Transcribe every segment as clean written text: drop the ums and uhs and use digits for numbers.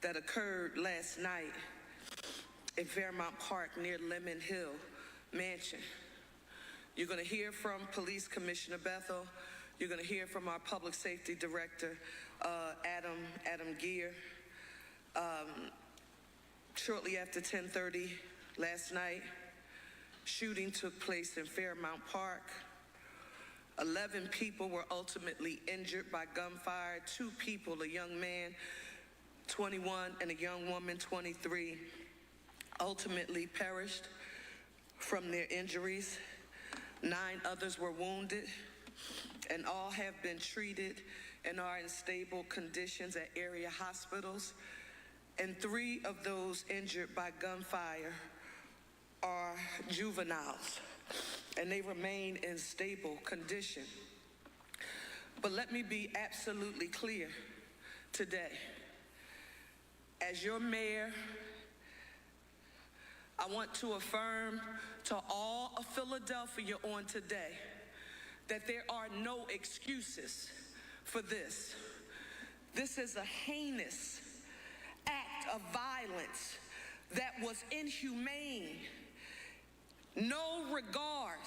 that occurred last night in Fairmount Park near Lemon Hill Mansion. You're going to hear from Police Commissioner Bethel. You're going to hear from our Public Safety Director, Adam Gear. Shortly after 10:30 last night, shooting took place in Fairmount Park. 11 people were ultimately injured by gunfire. 2 people, a young man, 21, and a young woman, 23, ultimately perished from their injuries. 9 others were wounded, and all have been treated and are in stable conditions at area hospitals. And 3 of those injured by gunfire are juveniles, and they remain in stable condition. But let me be absolutely clear today. As your mayor, I want to affirm to all of Philadelphia on today that there are no excuses for this. This is a heinous act of violence that was inhumane. No regard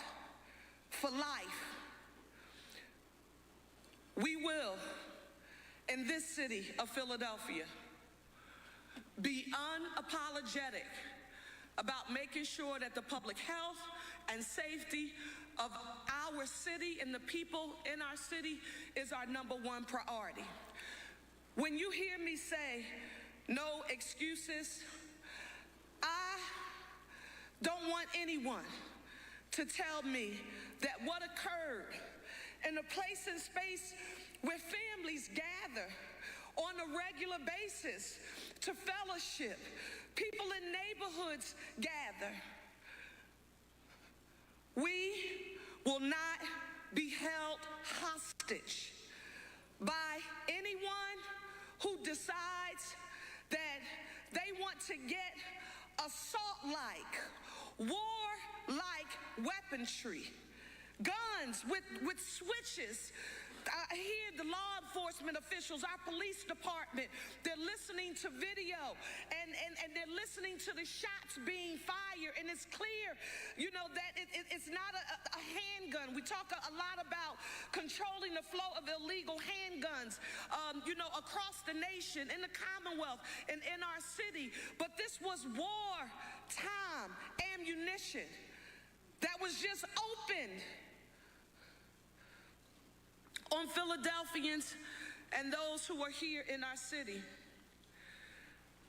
for life. We will, in this city of Philadelphia, be unapologetic about making sure that the public health and safety of our city and the people in our city is our #1 priority. When you hear me say no excuses, I don't want anyone to tell me that what occurred in a place and space where families gather on a regular basis to fellowship, people in neighborhoods gather. We will not be held hostage by anyone who decides that they want to get assault-like, war-like weaponry, guns with switches. I hear the law enforcement officials, our police department, they're listening to video and they're listening to the shots being fired, and it's clear, that it's not a handgun. We talk a lot about controlling the flow of illegal handguns, across the nation, in the Commonwealth, and in our city. But this was wartime ammunition that was just opened on Philadelphians and those who are here in our city.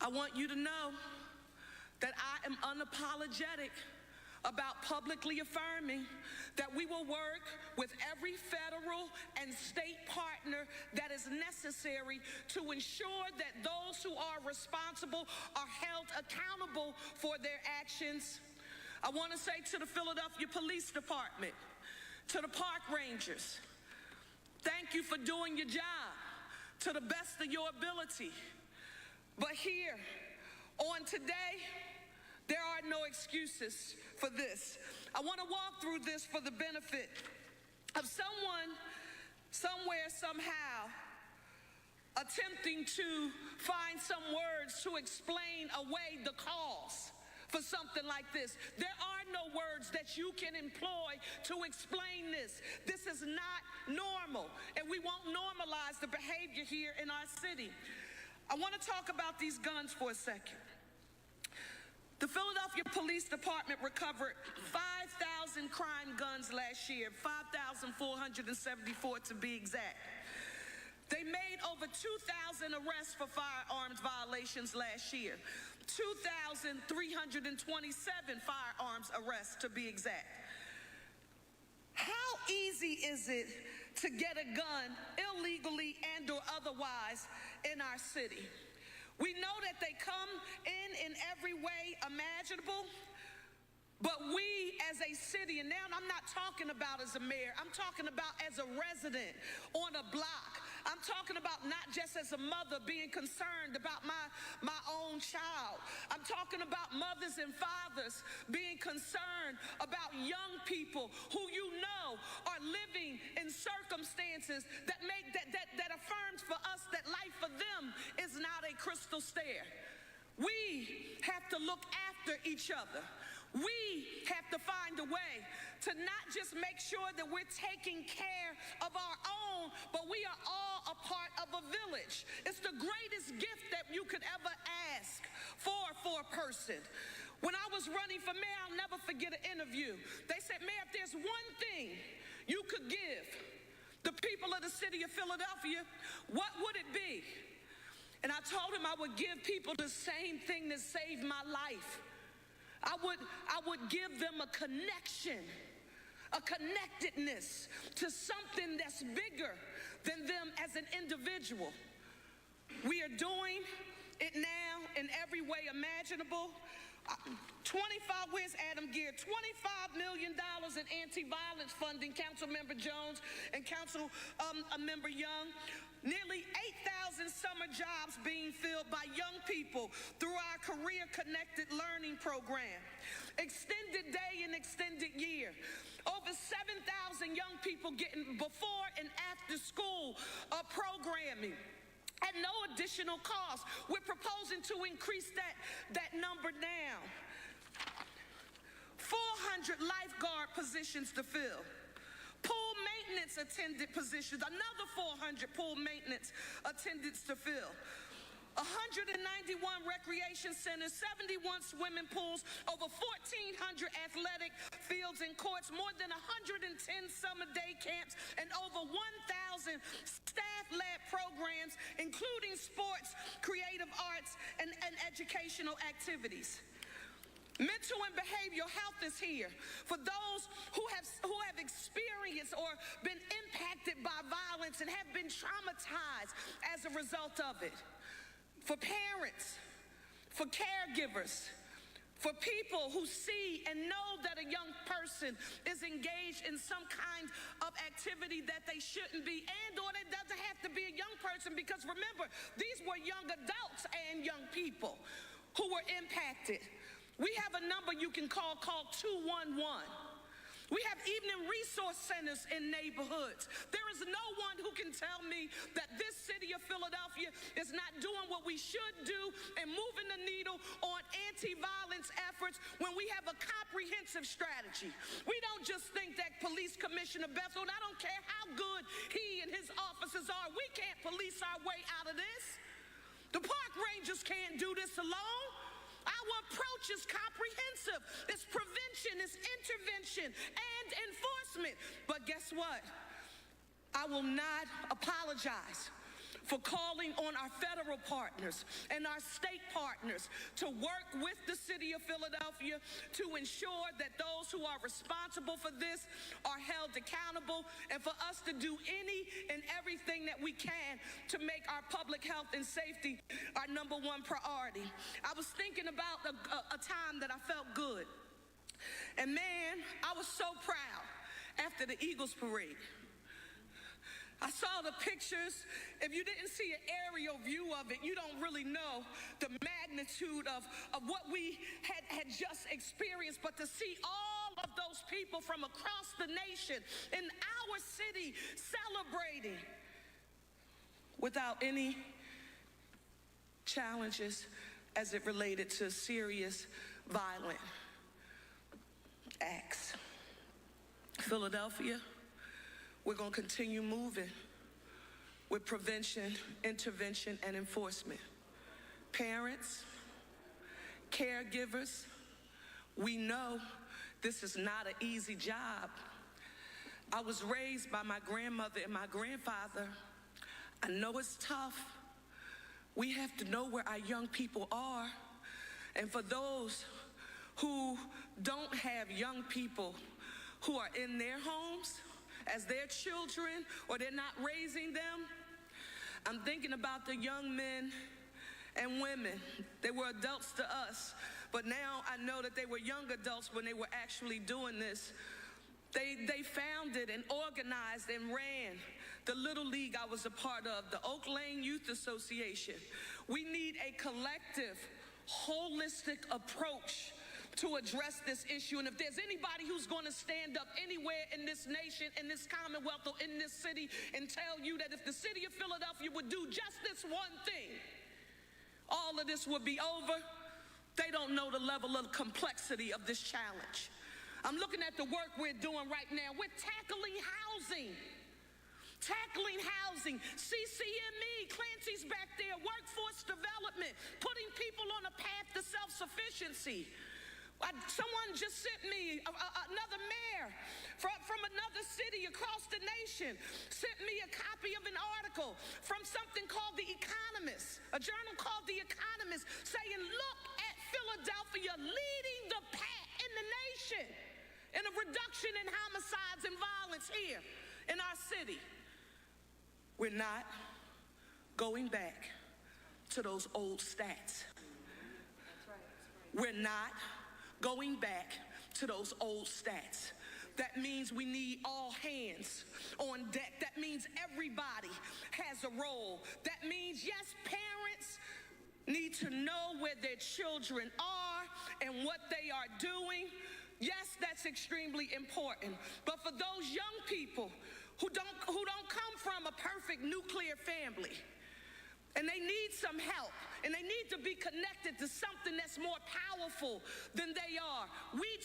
I want you to know that I am unapologetic about publicly affirming that we will work with every federal and state partner that is necessary to ensure that those who are responsible are held accountable for their actions. I want to say to the Philadelphia Police Department, to the park rangers, thank you for doing your job to the best of your ability. But here, on today, there are no excuses for this. I want to walk through this for the benefit of someone, somewhere, somehow, attempting to find some words to explain away the cause for something like this. There are no words that you can employ to explain this. This is not normal, and we won't normalize the behavior here in our city. I want to talk about these guns for a second. The Philadelphia Police Department recovered 5,000 crime guns last year, 5,474 to be exact. They made over 2,000 arrests for firearms violations last year, 2,327 firearms arrests to be exact. How easy is it to get a gun illegally and or otherwise in our city? We know that they come in every way imaginable, but we as a city, and now I'm not talking about as a mayor, I'm talking about as a resident on a block. I'm talking about not just as a mother being concerned about my own child. I'm talking about mothers and fathers being concerned about young people who are living in circumstances that affirms for us that life for them is not a crystal stair. We have to look after each other. We have to find a way to not just make sure that we're taking care of our own, but we are all a part of a village. It's the greatest gift that you could ever ask for a person. When I was running for mayor, I'll never forget an interview. They said, Mayor, if there's one thing you could give the people of the city of Philadelphia, what would it be? And I told him I would give people the same thing that saved my life. I would give them a connection, a connectedness to something that's bigger than them as an individual. We are doing it now in every way imaginable. 25, where's Adam Gear? $25 million in anti-violence funding, Councilmember Jones and Councilmember Young. Nearly 8,000 summer jobs being filled by young people through our Career Connected Learning Program. Extended day and extended year. Over 7,000 young people getting before and after school programming at no additional cost. We're proposing to increase that number now. 400 lifeguard positions to fill. Pool maintenance attendant positions, another 400 pool maintenance attendants to fill. 191 recreation centers, 71 swimming pools, over 1,400 athletic fields and courts, more than 110 summer day camps, and over 1,000 staff-led programs, including sports, creative arts, and educational activities. Mental and behavioral health is here for those who have experienced or been impacted by violence and have been traumatized as a result of it. For parents, for caregivers, for people who see and know that a young person is engaged in some kind of activity that they shouldn't be, and or it doesn't have to be a young person, because remember, these were young adults and young people who were impacted. We have a number you can call 211. We have evening resource centers in neighborhoods. There is no one who can tell me that this city of Philadelphia is not doing what we should do and moving the needle on anti-violence efforts when we have a comprehensive strategy. We don't just think that Police Commissioner Bethel, and I don't care how good he and his officers are, we can't police our way out of this. The park rangers can't do this alone. Our approach is comprehensive. It's prevention, it's intervention, and enforcement. But guess what? I will not apologize for calling on our federal partners and our state partners to work with the city of Philadelphia to ensure that those who are responsible for this are held accountable, and for us to do any and everything that we can to make our public health and safety our number one priority. I was thinking about a time that I felt good. And man, I was so proud after the Eagles parade. I saw the pictures. If you didn't see an aerial view of it, you don't really know the magnitude of what we had just experienced. But to see all of those people from across the nation in our city celebrating without any challenges as it related to serious violent acts. Philadelphia, we're going to continue moving with prevention, intervention, and enforcement. Parents, caregivers, we know this is not an easy job. I was raised by my grandmother and my grandfather. I know it's tough. We have to know where our young people are. And for those who don't have young people who are in their homes as their children, or they're not raising them, I'm thinking about the young men and women. They were adults to us, but now I know that they were young adults when they were actually doing this. They founded and organized and ran the Little League I was a part of, the Oak Lane Youth Association. We need a collective, holistic approach to address this issue. And if there's anybody who's going to stand up anywhere in this nation, in this commonwealth, or in this city and tell you that if the city of Philadelphia would do just this one thing, of this would be over. They don't know the level of complexity of this challenge. I'm looking at the work we're doing right now. We're tackling housing. Tackling housing. CCME, Clancy's back there, workforce development, putting people on a path to self-sufficiency. Someone just sent me, another mayor from another city across the nation, sent me a copy of an article from something called The Economist, a journal called The Economist, saying, look at Philadelphia leading the pack in the nation in a reduction in homicides and violence here in our city. We're not going back to those old stats. We're not going back to those old stats. That means we need all hands on deck. That means everybody has a role. That means, yes, parents need to know where their children are and what they are doing. Yes, that's extremely important. But for those young people who don't come from a perfect nuclear family, and they need some help, and they need to be connected to something that's more powerful than they are,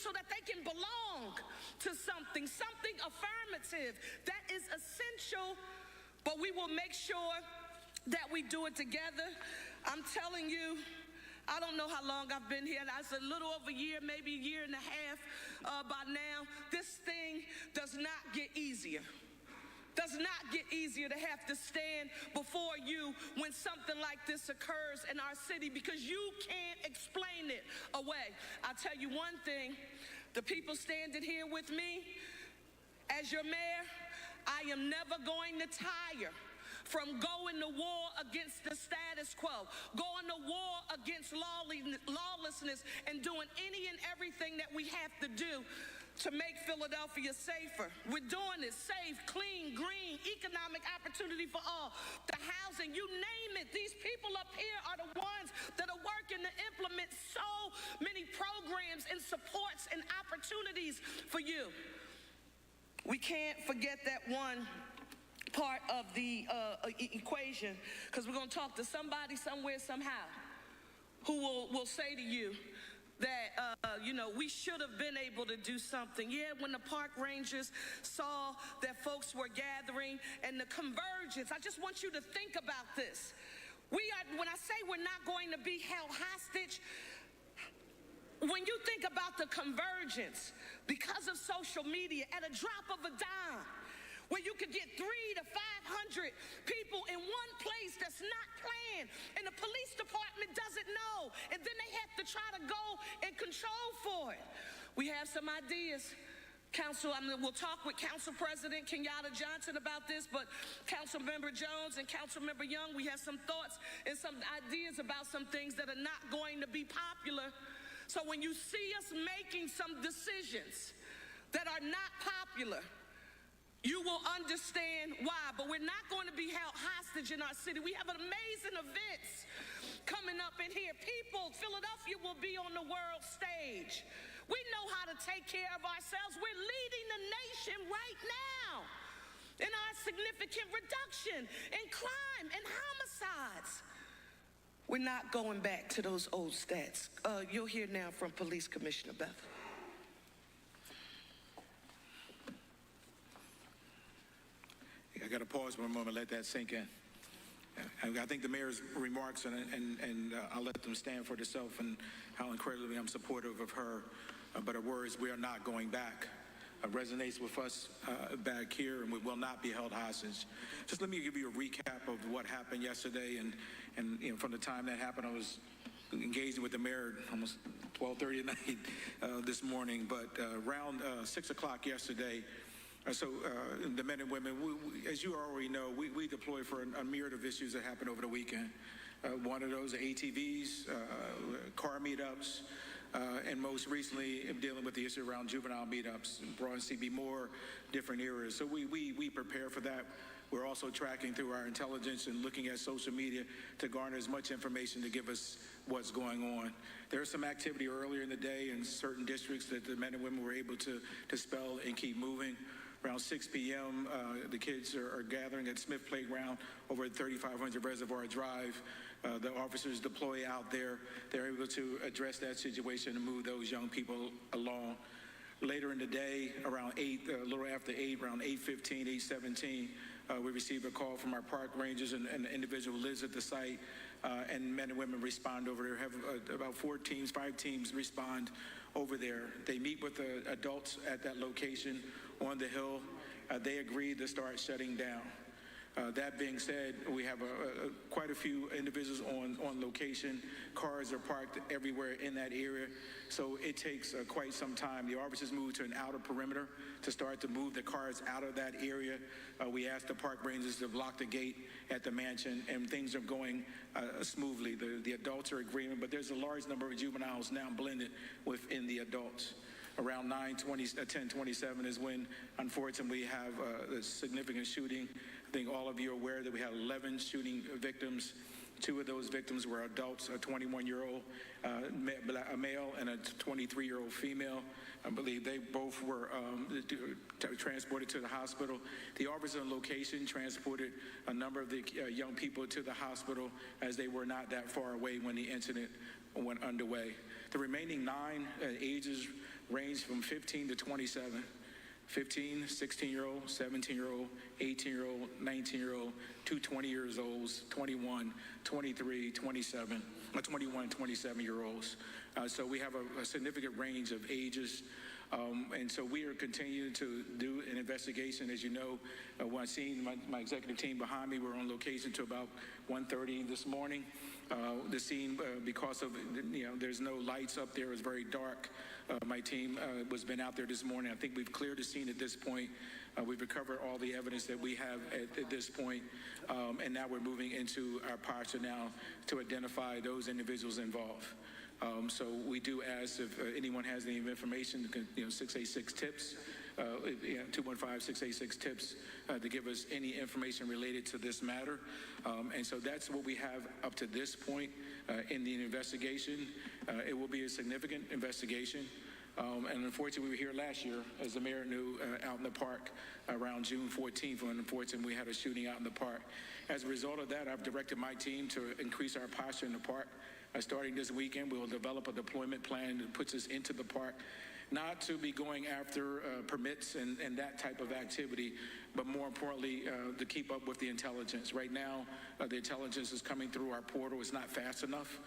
so that they can belong to something affirmative. That is essential, but we will make sure that we do it together. I'm telling you, I don't know how long I've been here. That's a little over a year, maybe a year and a half by now. This thing does not get easier. Does not get easier to have to stand before you when something like this occurs in our city, because you can't explain it away. I'll tell you one thing, the people standing here with me, as your mayor, I am never going to tire from going to war against the status quo, going to war against lawlessness, and doing any and everything that we have to do to make Philadelphia safer. We're doing it safe, clean, green, economic opportunity for all. The housing, you name it. These people up here are the ones that are working to implement so many programs and supports and opportunities for you. We can't forget that one part of the equation, because we're going to talk to somebody somewhere somehow who will say to you that, we should have been able to do something. Yeah, when the park rangers saw that folks were gathering and the convergence, I just want you to think about this. When I say we're not going to be held hostage, when you think about the convergence, because of social media, at a drop of a dime, where you could get 300 to 500 people in one place that's not planned, and the police department doesn't know, and then they have to try to go and control for it. We have some ideas. We'll talk with Council President Kenyatta Johnson about this, but Councilmember Jones and Councilmember Young, we have some thoughts and some ideas about some things that are not going to be popular. So when you see us making some decisions that are not popular, you will understand why. But we're not going to be held hostage in our city. We have amazing events coming up in here. Philadelphia will be on the world stage. We know how to take care of ourselves. We're leading the nation right now in our significant reduction in crime and homicides. We're not going back to those old stats. You'll hear now from Police Commissioner Beth. I got to pause for a moment, let that sink in. I think the mayor's remarks, and I'll let them stand for themselves, and how incredibly I'm supportive of her, but her words, we are not going back, resonates with us back here, and we will not be held hostage. Just let me give you a recap of what happened yesterday, and from the time that happened, I was engaging with the mayor almost 12:30 at night this morning, but around 6 o'clock yesterday, the men and women, as you already know, we deploy for a myriad of issues that happened over the weekend. One of those, ATVs, car meetups, and most recently dealing with the issue around juvenile meetups, Broad CB Moore, different areas. So we prepare for that. We're also tracking through our intelligence and looking at social media to garner as much information to give us what's going on. There's some activity earlier in the day in certain districts that the men and women were able to dispel and keep moving. Around 6 p.m., the kids are gathering at Smith Playground over at 3500 Reservoir Drive The officers deploy out there. They're able to address that situation and move those young people along. Later in the day, around 8, a little after 8, around 8:15, 8:17, we received a call from our park rangers and an individual who lives at the site, and men and women respond over there. Have about 5 teams respond over there. They meet with the adults at that location on the hill. They agreed to start shutting down. That being said, we have quite a few individuals on location. Cars are parked everywhere in that area, so it takes quite some time. The officers moved to an outer perimeter to start to move the cars out of that area. We asked the park rangers to block the gate at the mansion, and things are going smoothly. The adults are agreeing, but there's a large number of juveniles now blended within the adults. Around 10:27 is when, unfortunately, we have a significant shooting. I think all of you are aware that we had 11 shooting victims. 2 of those victims were adults, a 21-year-old male and a 23-year-old female. I believe they both were transported to the hospital. The officer on location transported a number of the young people to the hospital, as they were not that far away when the incident went underway. The remaining 9 ages range from 15 to 27. 15, 16-year-old, 17-year-old, 18-year-old, 19-year-old, 2 20-year-olds, 21, 23, 27, 21, and 27-year-olds. So we have a significant range of ages. And so we are continuing to do an investigation. As you know, when I seen my executive team behind me, we're on location to about 1:30 this morning. The scene, because of, there's no lights up there, it's very dark. My team has been out there this morning. I think we've cleared the scene at this point. We've recovered all the evidence that we have at this point. And now we're moving into our posture now to identify those individuals involved. So we do ask if anyone has any information, 686-TIPS, 215-686-TIPS, to give us any information related to this matter. And so that's what we have up to this point in the investigation. It will be a significant investigation. And unfortunately, we were here last year, as the mayor knew, out in the park around June 14th, when unfortunately we had a shooting out in the park. As a result of that, I've directed my team to increase our posture in the park. Starting this weekend, we will develop a deployment plan that puts us into the park, not to be going after permits and that type of activity, but more importantly, to keep up with the intelligence. Right now, the intelligence is coming through our portal. It's not fast enough.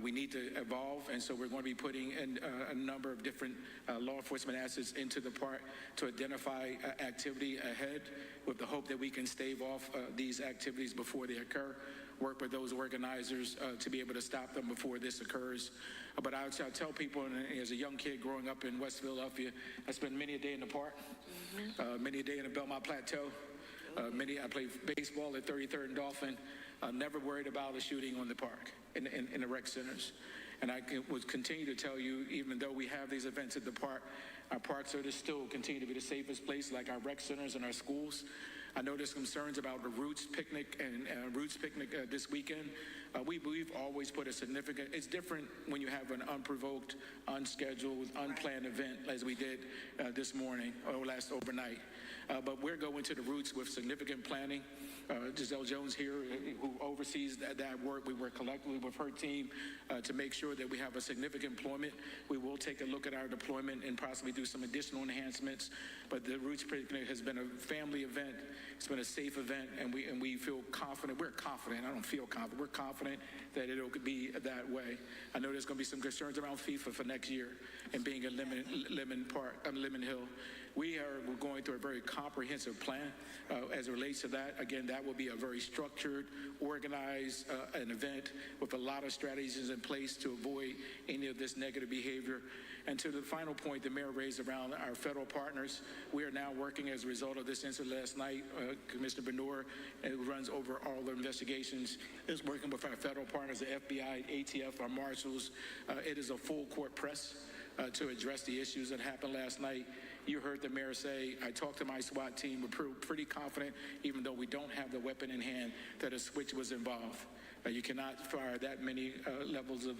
We need to evolve, and so we're going to be putting in a number of different law enforcement assets into the park to identify activity ahead, with the hope that we can stave off these activities before they occur, work with those organizers to be able to stop them before this occurs. But I'll tell people, and as a young kid growing up in West Philadelphia, I spent many a day in the park, many a day in the Belmont Plateau. I played baseball at 33rd and Dolphin. Never worried about a shooting on the park, in the rec centers. And I would continue to tell you, even though we have these events at the park, our parks are to still continue to be the safest place, like our rec centers and our schools. I know there's concerns about the Roots Picnic and Roots Picnic this weekend. We've always put a significant, it's different when you have an unprovoked, unscheduled, unplanned event, as we did this morning or last overnight. But we're going to the Roots with significant planning. Giselle Jones here, who oversees that work, we work collectively with her team to make sure that we have a significant deployment. We will take a look at our deployment and possibly do some additional enhancements. But the Roots Picnic has been a family event. It's been a safe event, and we feel confident. We're confident. I don't feel confident. We're confident that it'll be that way. I know there's going to be some concerns around FIFA for next year and being at Lemon Hill. We're going through a very comprehensive plan as it relates to that. Again, that will be a very structured, organized an event with a lot of strategies in place to avoid any of this negative behavior. And to the final point the mayor raised around our federal partners, we are now working as a result of this incident last night. Commissioner Benor, who runs over all the investigations, is working with our federal partners, the FBI, ATF, our marshals. It is a full court press to address the issues that happened last night. You heard the mayor say, I talked to my SWAT team. We're pretty confident, even though we don't have the weapon in hand, that a switch was involved. You cannot fire that many levels of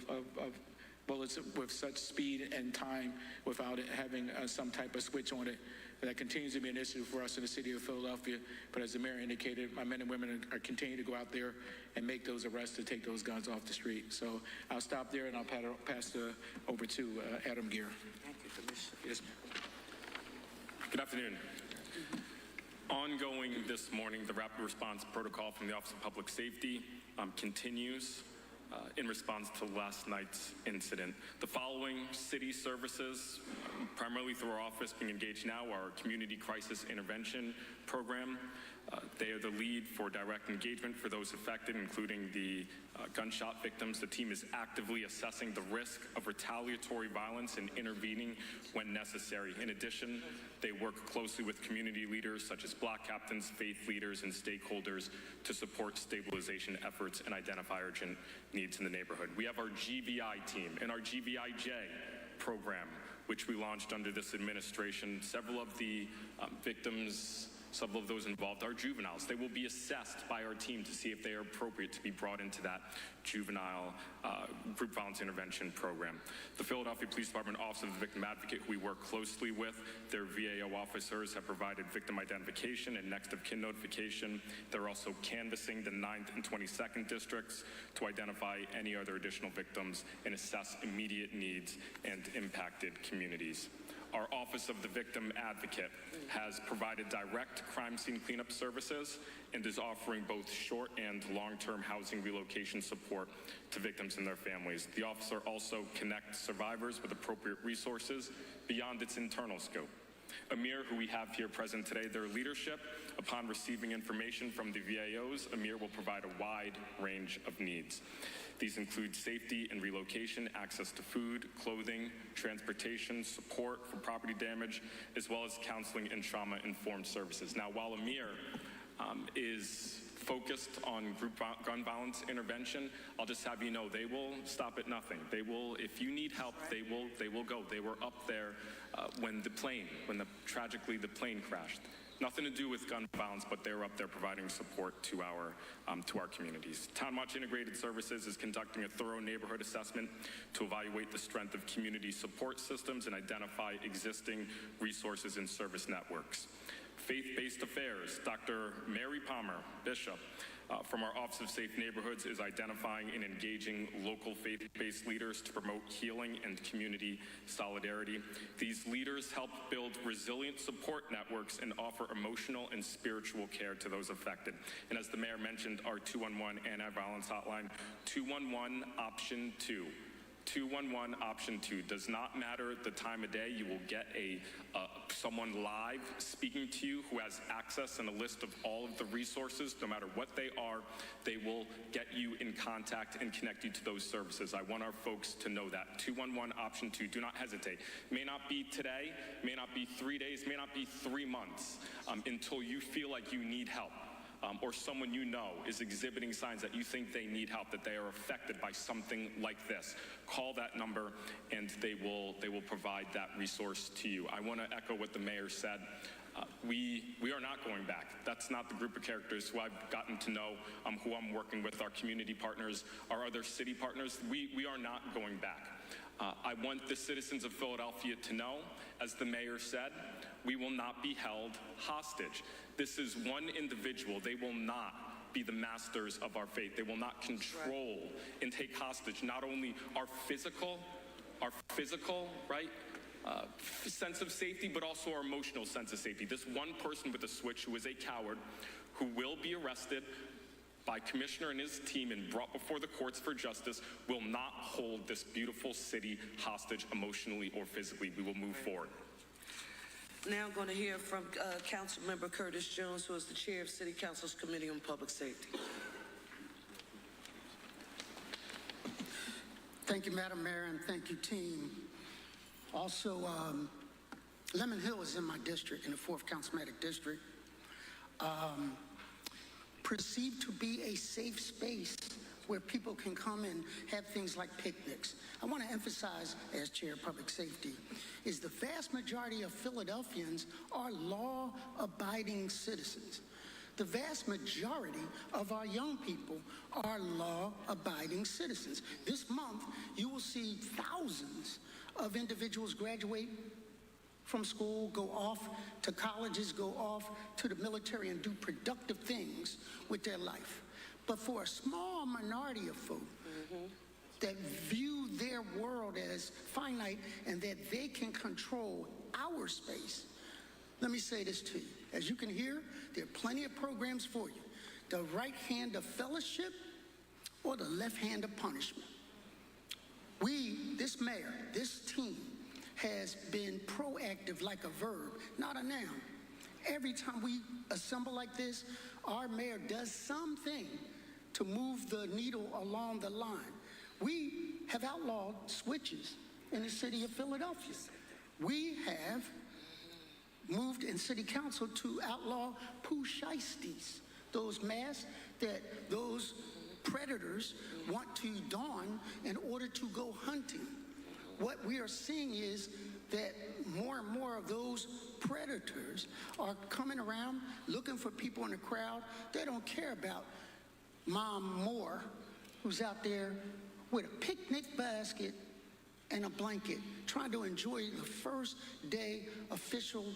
bullets with such speed and time without it having some type of switch on it. That continues to be an issue for us in the city of Philadelphia. But as the mayor indicated, my men and women are continuing to go out there and make those arrests to take those guns off the street. So I'll stop there and I'll pass over to Adam Gear. Thank you, Commissioner. Yes, ma'am. Good afternoon. Ongoing this morning, the rapid response protocol from the Office of Public Safety continues in response to last night's incident. The following city services, primarily through our office being engaged now, are our Community Crisis Intervention Program. They are the lead for direct engagement for those affected, including the gunshot victims. The team is actively assessing the risk of retaliatory violence and intervening when necessary. In addition, they work closely with community leaders such as block captains, faith leaders, and stakeholders to support stabilization efforts and identify urgent needs in the neighborhood. We have our GVI team and our GVIJ program, which we launched under this administration. Several of the victims, several of those involved are juveniles. They will be assessed by our team to see if they are appropriate to be brought into that juvenile group violence intervention program. The Philadelphia Police Department Office of the Victim Advocate, who we work closely with, their VAO officers have provided victim identification and next of kin notification. They're also canvassing the 9th and 22nd districts to identify any other additional victims and assess immediate needs and impacted communities. Our Office of the Victim Advocate has provided direct crime scene cleanup services and is offering both short and long-term housing relocation support to victims and their families. The office also connects survivors with appropriate resources beyond its internal scope. Amir, who we have here present today, their leadership, upon receiving information from the VAOs, Amir will provide a wide range of needs. These include safety and relocation, access to food, clothing, transportation, support for property damage, as well as counseling and trauma-informed services. Now, while Amir is focused on group gun violence intervention, I'll just have you know they will stop at nothing. They will, if you need help, they will go. They were up there when tragically the plane crashed. Nothing to do with gun violence, but they're up there providing support to our communities. Town Watch Integrated Services is conducting a thorough neighborhood assessment to evaluate the strength of community support systems and identify existing resources and service networks. Faith-Based Affairs, Dr. Mary Palmer, Bishop, from our Office of Safe Neighborhoods, is identifying and engaging local faith-based leaders to promote healing and community solidarity. These leaders help build resilient support networks and offer emotional and spiritual care to those affected. And as the mayor mentioned, our 211 anti-violence hotline, 211 option 2. 211 option 2. Does not matter the time of day. You will get someone live speaking to you who has access and a list of all of the resources. No matter what they are, they will get you in contact and connect you to those services. I want our folks to know that. 211 option 2. Do not hesitate. May not be today, may not be 3 days, may not be 3 months until you feel like you need help. Or someone you know is exhibiting signs that you think they need help, that they are affected by something like this. Call that number and they will provide that resource to you. I want to echo what the mayor said. We are not going back. That's not the group of characters who I've gotten to know, who I'm working with, our community partners, our other city partners. We are not going back. I want the citizens of Philadelphia to know, as the mayor said, we will not be held hostage. This is one individual. They will not be the masters of our faith. They will not control and take hostage not only our physical, right, sense of safety, but also our emotional sense of safety. This one person with a switch who is a coward, who will be arrested by Commissioner and his team and brought before the courts for justice, will not hold this beautiful city hostage emotionally or physically. We will move forward. Now I'm going to hear from Councilmember Curtis Jones, who is the chair of City Council's Committee on Public Safety. Thank you, Madam Mayor, and thank you, team. Also, Lemon Hill is in my district, in the 4th Councilmanic District. Perceived to be a safe space where people can come and have things like picnics. I want to emphasize, as Chair of Public Safety, is the vast majority of Philadelphians are law-abiding citizens. The vast majority of our young people are law-abiding citizens. This month, you will see thousands of individuals graduate from school, go off to colleges, go off to the military, and do productive things with their life. But for a small minority of folk that view their world as finite and that they can control our space, let me say this to you. As you can hear, there are plenty of programs for you. The right hand of fellowship or the left hand of punishment. This mayor, this team, has been proactive like a verb, not a noun. Every time we assemble like this, our mayor does something to move the needle along the line. We have outlawed switches in the city of Philadelphia. We have moved in city council to outlaw poo-shiesties, those masks that those predators want to don in order to go hunting. What we are seeing is that more and more of those predators are coming around looking for people in the crowd. They don't care about Mom Moore, who's out there with a picnic basket and a blanket, trying to enjoy the first day officially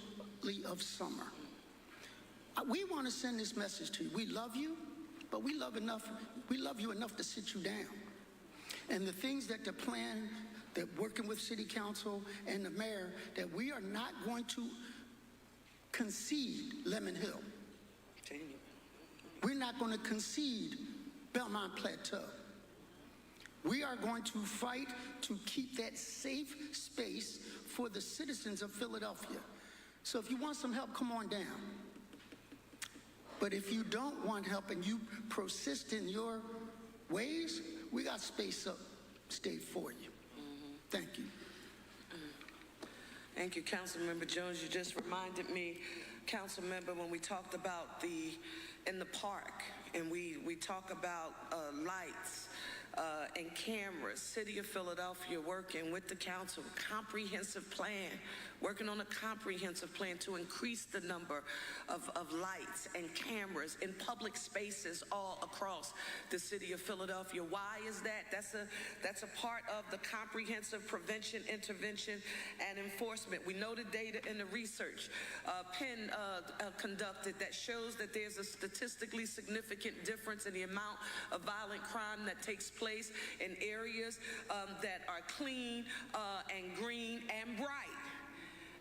of summer. We want to send this message to you. We love you, but we love you enough to sit you down. And the things that the plan, that working with city council and the mayor, that we are not going to concede Lemon Hill. We're not going to concede Belmont Plateau. We are going to fight to keep that safe space for the citizens of Philadelphia. So if you want some help, come on down. But if you don't want help and you persist in your ways, we got space up state for you. Thank you. Thank you, Councilmember Jones. You just reminded me, Councilmember, when we talked about in the park, and we talk about lights and cameras, City of Philadelphia working with the council, working on a comprehensive plan to increase the number of lights and cameras in public spaces all across the city of Philadelphia. Why is that? That's a part of the comprehensive prevention, intervention, and enforcement. We know the data in the research Penn conducted that shows that there's a statistically significant difference in the amount of violent crime that takes place in areas that are clean and green and bright.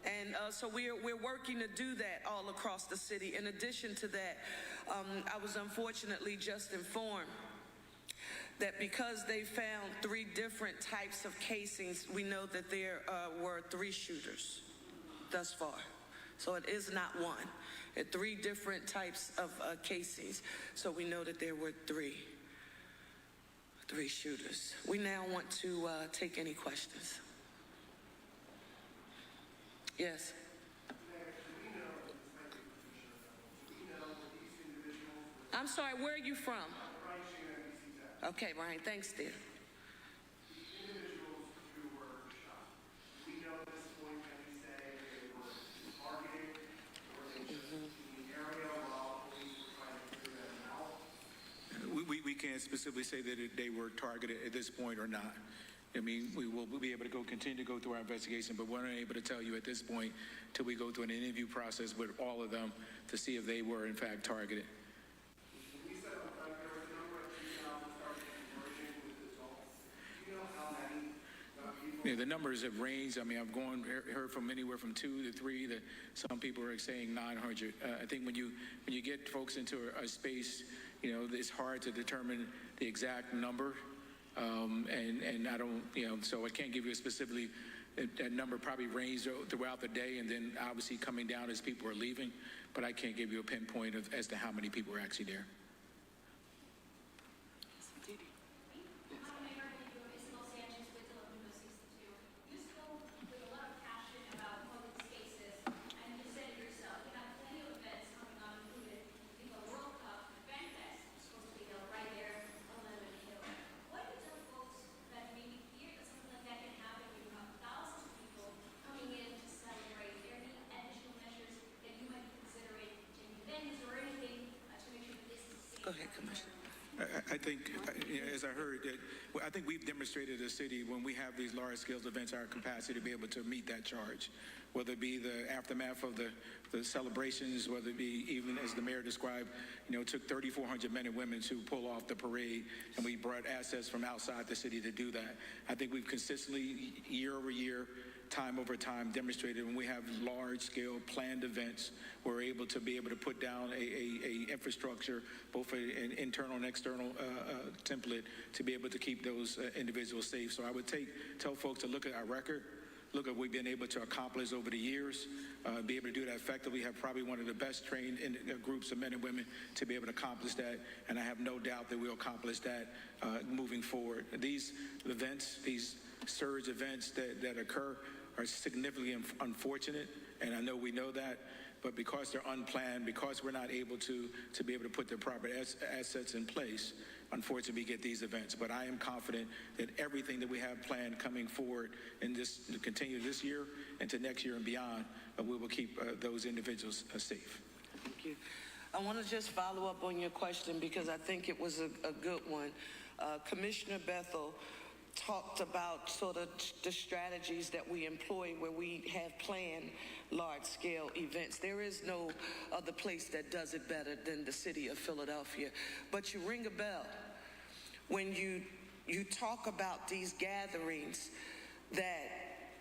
And so we're working to do that all across the city. In addition to that, I was unfortunately just informed that because they found 3 different types of casings, we know that there were 3 shooters thus far. So it is not one. There are 3 different types of casings. So we know that there were 3 shooters. We now want to take any questions. Yes. I'm sorry, where are you from? Okay, Brian, thanks, dear. Individuals who were shot, we know at this point, can we say they were targeted, or they just in the area while police were trying to figure them out? We can't specifically say that they were targeted at this point or not. I mean, we'll be able to continue to go through our investigation, but we're not able to tell you at this point till we go through an interview process with all of them to see if they were in fact targeted. We said there was a number of juveniles that started converging with adults. Do you know how many people? Yeah, the numbers have ranged. I mean, I've heard from anywhere from 2 to 3. That some people are saying 900. I think when you get folks into a space, it's hard to determine the exact number. And I don't, so I can't give you a specifically, that number probably ranged throughout the day and then obviously coming down as people are leaving, but I can't give you a pinpoint as to how many people are actually there. I think, as I heard, that I think we've demonstrated as a city when we have these large-scale events, our capacity to be able to meet that charge, whether it be the aftermath of the celebrations, whether it be even as the mayor described, it took 3,400 men and women to pull off the parade, and we brought assets from outside the city to do that. I think we've consistently, year over year, time over time, demonstrated when we have large-scale planned events, we're able to put down a infrastructure, both an internal and external template, to be able to keep those individuals safe. So I would tell folks to look at our record, look at what we've been able to accomplish over the years, be able to do that effectively. We have probably one of the best trained groups of men and women to be able to accomplish that, and I have no doubt that we'll accomplish that moving forward. These events, these surge events that occur are significantly unfortunate, and I know we know that, but because they're unplanned, because we're not able to be able to put the proper assets in place, unfortunately, we get these events. But I am confident that everything that we have planned coming forward and this to continue this year and to next year and beyond, we will keep those individuals safe. Thank you. I want to just follow up on your question because I think it was a good one. Commissioner Bethel talked about sort of the strategies that we employ where we have planned large-scale events. There is no other place that does it better than the city of Philadelphia. But you ring a bell when you talk about these gatherings that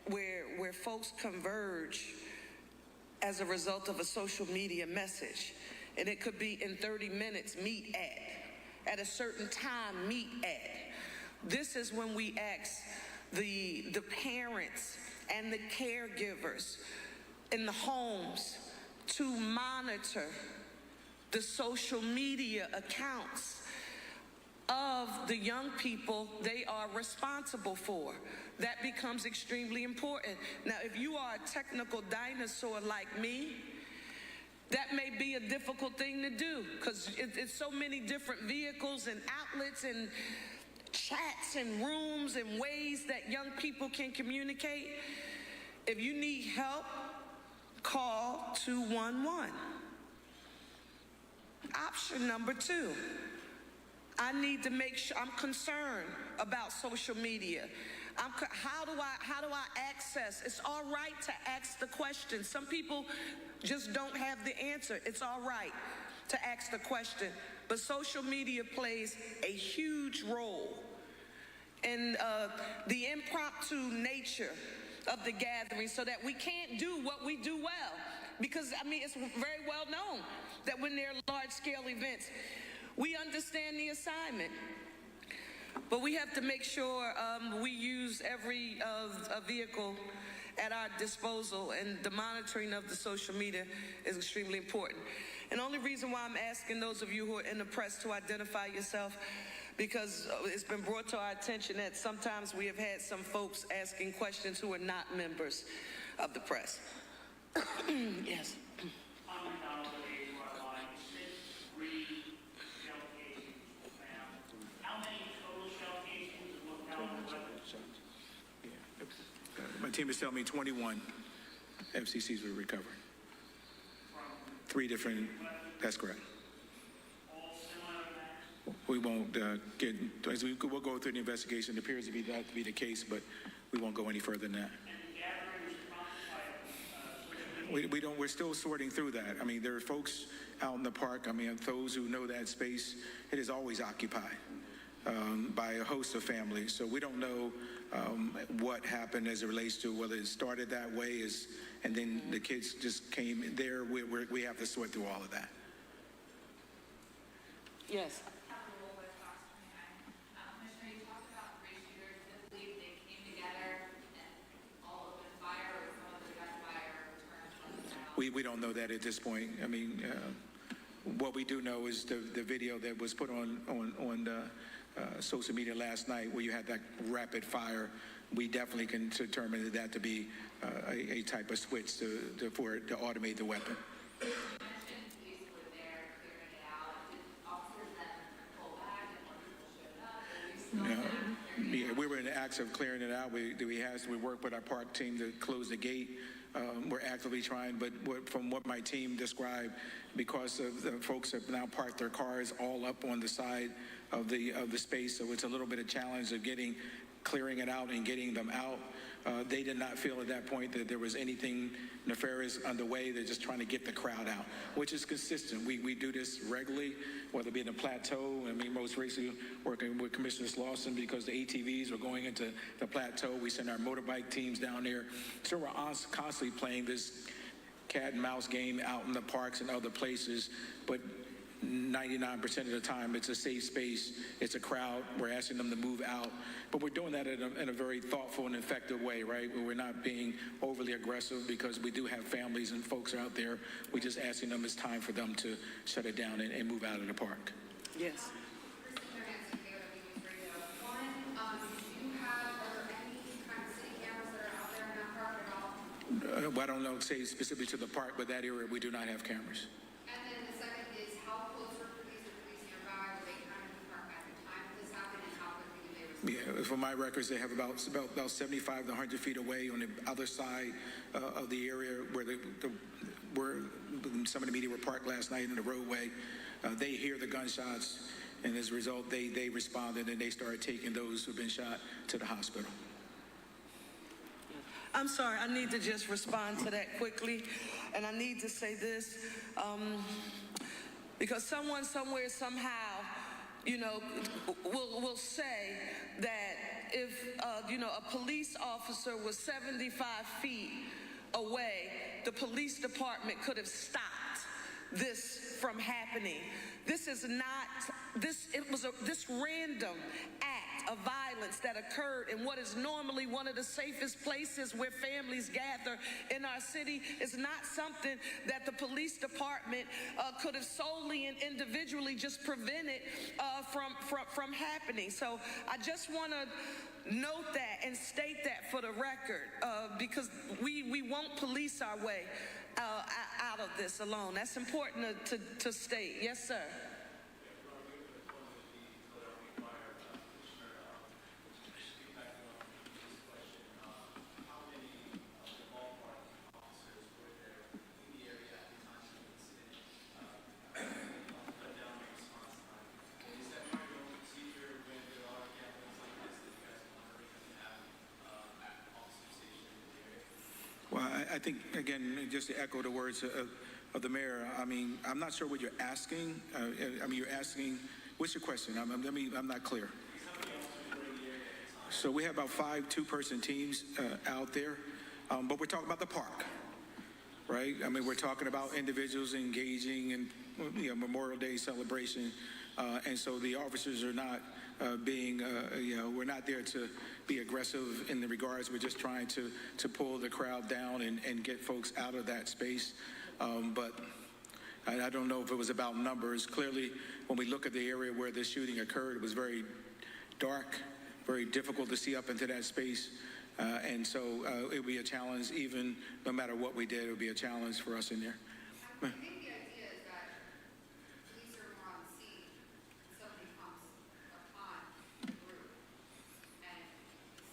where folks converge as a result of a social media message. And it could be in 30 minutes, meet at a certain time, meet at. This is when we ask the parents and the caregivers in the homes to monitor the social media accounts of the young people they are responsible for. That becomes extremely important. Now, if you are a technical dinosaur like me, that may be a difficult thing to do because it's so many different vehicles and outlets and chats and rooms and ways that young people can communicate. If you need help, call 211. Option number 2, I need to make sure I'm concerned about social media. How do I access? It's all right to ask the question. Some people just don't have the answer. It's all right to ask the question. But social media plays a huge role in the impromptu nature of the gathering so that we can't do what we do well. Because, it's very well known that when there are large-scale events, we understand the assignment. But we have to make sure we use every vehicle at our disposal, and the monitoring of the social media is extremely important. And the only reason why I'm asking those of you who are in the press to identify yourself, because it's been brought to our attention that sometimes we have had some folks asking questions who are not members of the press. Yes. My team is telling me 21 FCCs were recovered. 3 different, that's correct. We won't we'll go through the investigation. It appears to be that to be the case, but we won't go any further than that. We're still sorting through that. There are folks out in the park. Those who know that space, it is always occupied by a host of families. So we don't know what happened as it relates to whether it started that way and then the kids just came there. We have to sort through all of that. Yes. We don't know that at this point. What we do know is the video that was put on social media last night where you had that rapid fire. We definitely can determine that to be a type of switch to automate the weapon. Yeah, we were in the act of clearing it out. We worked with our park team to close the gate. We're actively trying, but from what my team described, because of the folks have now parked their cars all up on the side of the space. So it's a little bit of challenge of clearing it out and getting them out. They did not feel at that point that there was anything nefarious underway. They're just trying to get the crowd out, which is consistent. We do this regularly, whether it be in the plateau. I mean, most recently working with Commissioner Lawson because the ATVs were going into the plateau. We send our motorbike teams down there. So we're constantly playing this cat and mouse game out in the parks and other places, but 99% of the time, it's a safe space. It's a crowd. We're asking them to move out. But we're doing that in a very thoughtful and effective way, right? We're not being overly aggressive because we do have families and folks out there. We're just asking them it's time for them to shut it down and move out of the park. Yes. Well, I don't know, say specifically to the park, but that area we do not have cameras. And then the second is how close were police nearby? Were they kind of in the park at the time this happened, and how quickly did they respond? Yeah, from my records, they have about 75 to 100 feet away on the other side of the area where some of the media were parked last night in the roadway. They hear the gunshots, and as a result, they responded and they started taking those who've been shot to the hospital. I'm sorry, I need to just respond to that quickly. And I need to say this, because someone somewhere somehow, will say that if, a police officer was 75 feet away, the police department could have stopped this from happening. This is not, this random act of violence that occurred in what is normally one of the safest places where families gather in our city is not something that the police department could have solely and individually just prevented from happening. So I just want to note that and state that for the record, because we won't police our way out of this alone. That's important to state. Yes, sir. Well, I think, again, just to echo the words of the mayor, I mean, I'm not sure what you're asking. You're asking, what's your question? I'm not clear. So we have about 5 two-person teams out there, but we're talking about the park, right? I mean, we're talking about individuals engaging in Memorial Day celebration, and so the officers are not we're not there to be aggressive in the regards. We're just trying to pull the crowd down and get folks out of that space. But I don't know if it was about numbers. Clearly, when we look at the area where the shooting occurred, it was very dark, very difficult to see up into that space. And so it would be a challenge, even no matter what we did, it would be a challenge for us in there. I think the idea is that police are more on the scene, and somebody comes upon the group, and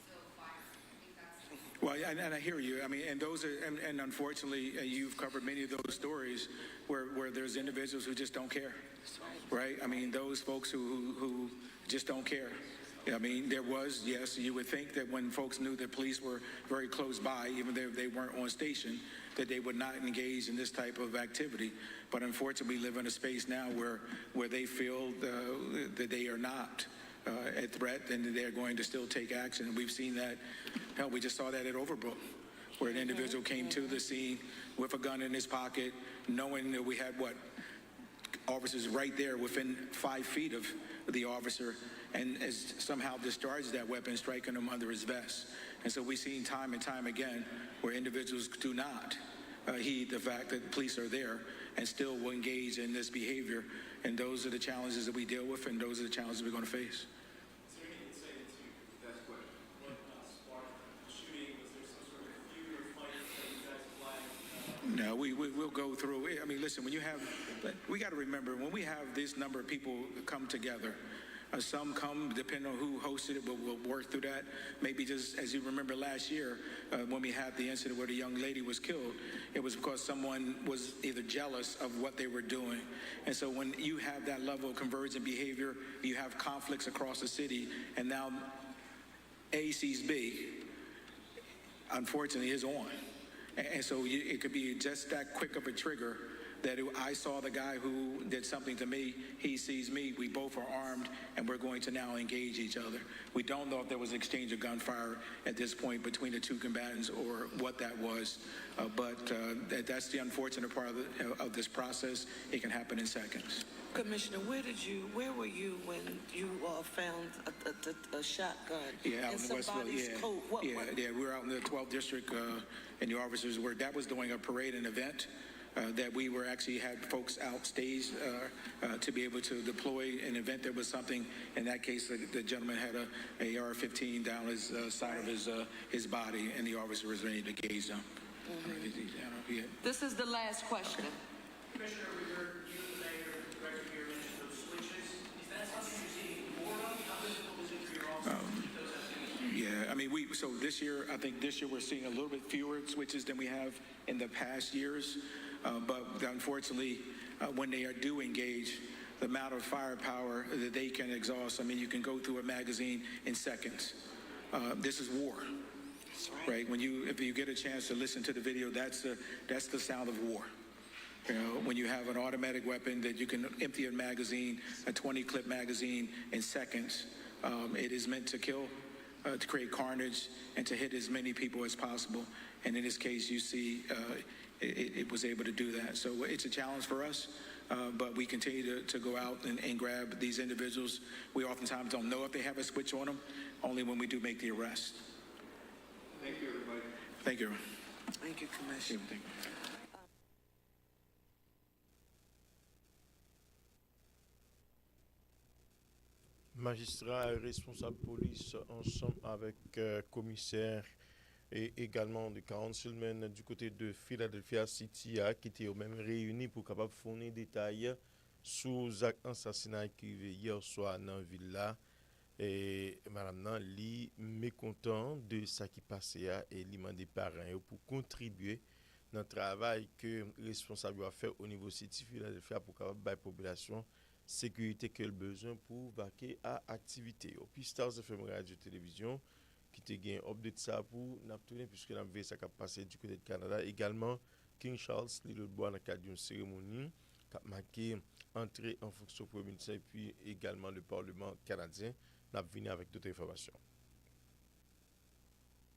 still fire. I think that's... Well, and I hear you. I mean, and those are, and unfortunately, you've covered many of those stories where there's individuals who just don't care, right? I mean, those folks who just don't care. I mean, there was, yes, you would think that when folks knew that police were very close by, even though they weren't on station, that they would not engage in this type of activity. But unfortunately, we live in a space now where they feel that they are not a threat and they're going to still take action. And we've seen that. Hell, we just saw that at Overbrook, where an individual came to the scene with a gun in his pocket, knowing that we had officers right there within 5 feet of the officer, and has somehow discharged that weapon, striking him under his vest. And so we've seen time and time again where individuals do not heed the fact that police are there and still will engage in this behavior. And those are the challenges that we deal with, and those are the challenges we're going to face. Is there any insight into that question? What sparked the shooting? Was there some sort of feud or fight that you guys flagged? No, we'll go through. I mean, listen, we got to remember, when we have this number of people come together, Some come, depending on who hosted it, but we'll work through that. Maybe just as you remember last year, when we had the incident where the young lady was killed, it was because someone was either jealous of what they were doing. And so when you have that level of convergent behavior, you have conflicts across the city, and now A sees B, unfortunately, is on. And so it could be just that quick of a trigger that I saw the guy who did something to me, he sees me, we both are armed, and we're going to now engage each other. We don't know if there was an exchange of gunfire at this point between the two combatants or what that was, but that's the unfortunate part of this process. It can happen in seconds. Commissioner, where were you when you found a shotgun Yeah, out in in Westville, somebody's yeah. coat? We were out in the 12th district, and the officers were, that was doing a parade and event. That we were actually had folks outstage to be able to deploy an event. There was something, in that case, the gentleman had a AR-15 down his side of his body, and the officer was ready to engage them. This is the last question. Commissioner, we heard you, the mayor, the director here mention those switches. Is that something you're seeing more of? How difficult is it for your officers to keep those activities? Yeah, I mean, so this year, I think this year we're seeing a little bit fewer switches than we have in the past years. But unfortunately, when they do engage, the amount of firepower that they can exhaust, I mean, you can go through a magazine in seconds. This is war, right? If you get a chance to listen to the video, that's the sound of war. You know, when you have an automatic weapon that you can empty a magazine, a 20-clip magazine in seconds, it is meant to kill, to create carnage, and to hit as many people as possible. And in this case, you see, it was able to do that. So it's a challenge for us, but we continue to go out and grab these individuals. We oftentimes don't know if they have a switch on them, only when we do make the arrest. Thank you, everybody. Thank you. Thank you, Commissioner. Magistrat et responsable police ensemble avec commissaire et également de councilman du côté de Philadelphia City qui étaient au même réunis pour capable fournir des détails sur l'assassinat qui est hier soir dans la ville là. Et madame nan li mécontent de ça qui passait et li demande des parents pour contribuer dans le travail que responsable doit faire au niveau City Philadelphia pour capable la population sécurité qu'elle besoin pour vaquer à activité. Au Pstars FM radio télévision qui te gain update ça pour n'a tourner puisque n'a vu ça qui a passé du côté de Canada également King Charles le bois dans le cadre d'une cérémonie qui a marqué entrée en fonction premier ministre et puis également le Parlement canadien n'a venu avec d'autres informations.